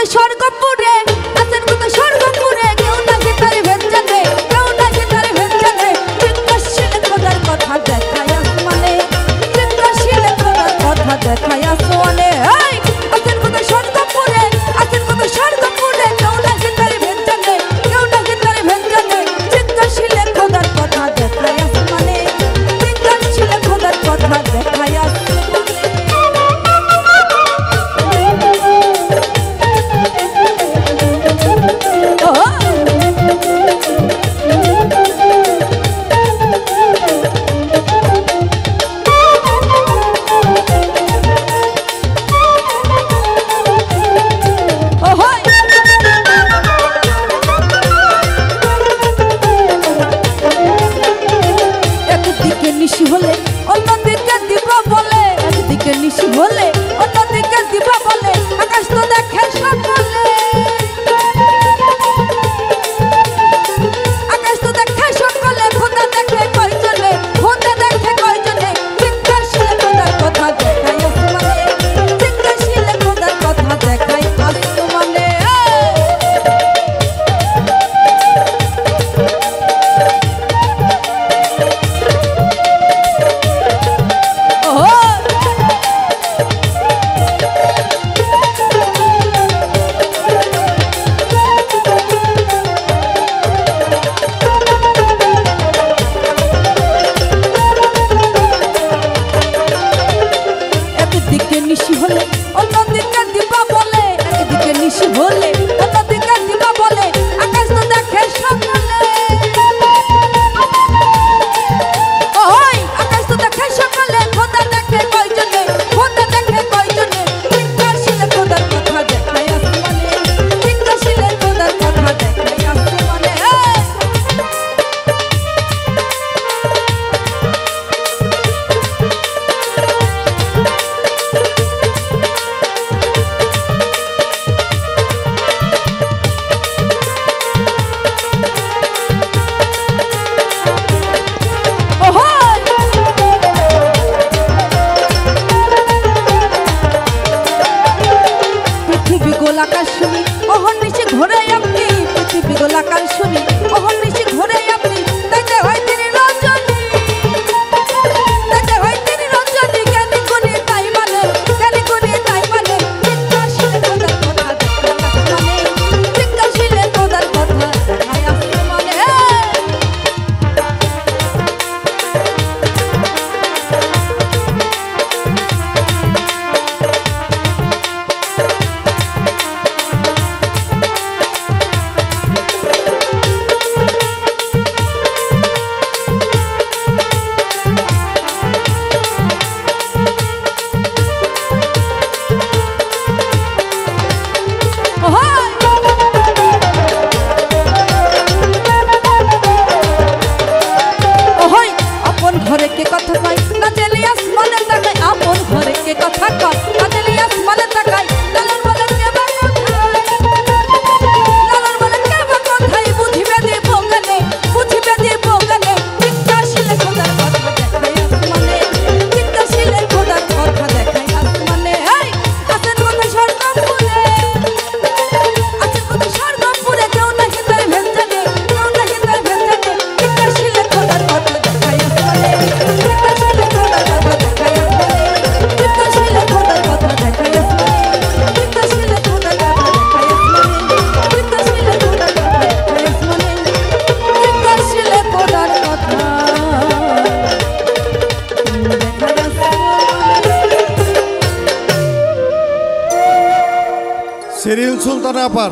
কোথায় স্বর্গপুরে আছেন কোথায় স্বর্গপুরে কেউ নাকি তার ভেদ জানে কেউ নাকি তার ভেদ জানে চিন্তাশীল খোদার কথা দেখায় আসমানে চিন্তাশীল খোদার কথা দেখায় আসমানে এই আছেন কোথায় স্বর্গপুরে আছেন কোথায় স্বর্গপুরে কেউ নাকি তার ভেদ জানে কেউ নাকি তার ভেদ জানে চিন্তাশীল খোদার কথা দেখায় আসমানে চিন্তাশীল খোদার কথা দেখায় আসমানে নিশি হলে অন্যদিকে দিব বলে একদিকে নিশি হলে অন্যদিকে দিব বলে আকাশ তো দেখে সকলে আকাশ তো দেখে সকলে খোদা দেখে কয়জনে খোদা দেখে কয়জনে চিন্তাশীল খোদার কথা দেখাই আসমানে চিন্তাশীল খোদার কথা দেখাই আসমানে একদিকে নিশি হলে অন্যদিকে দিবা বলে একদিকে নিশি হলে অন্যদিকে দিবা বলে আকাশ তো দেখে সকলে ওই আকাশ তো দেখে সকলে খোদা দেখে কয়জনে খোদা দেখে কয়জনে চিন্তাশীল খোদার কথা দেখায় আসমানে চিন্তাশীল খোদার কথা দেখায় আসমানে পৃথিবী গোলাকার শুনি ওহন নিচে ঘোরে আপনি পৃথিবী গোলাকার শুনি ওহন নিচে ঘোরে আপনি তাইতে হয় তিনি রঞ্জনী তাইতে হয় তিনি রঞ্জনী জ্ঞানী গুণী তাই মানে জ্ঞানী গুণী তাই মানে চিন্তাশীল খোদার কথা দেখায় আসমানে চিন্তাশীল খোদার কথা দেখায় আসমানে আপন ঘরে কে কথা কয় না জেলে আসমানে তাকায় আপন ঘরে কে কথা কয় না জেলে আসমানে তাকায় লালন বলে কে বা কোথায় লালন বলে কে বা কোথায় বুঝিবে দিব গানে চিন্তাশীল খোদার কথা দেখায় আসমানে চিন্তাশীল খোদার কথা দেখায় আসমানে এই আছেন কোথায় স্বর্গপুরে আছেন কোথায় স্বর্গপুরে কেউ নাকি তার ভেদ জানে কেউ নাকি তার ভেদ জানে চিন্তাশীল খোদার কথা দেখায় আসমানে চিন্তাশীল খোদার কথা দেখায় আসমানে চিন্তাশীল খোদার কথা দেখায় আসমানে চিন্তাশীল খোদার কথা দেখায় আসমানে চিন্তাশীল খোদার কথা দেখায় আসমানে চিন্তাশীল খোদার কথা দেখায় আসমানে সেরিল সুলতানা আপার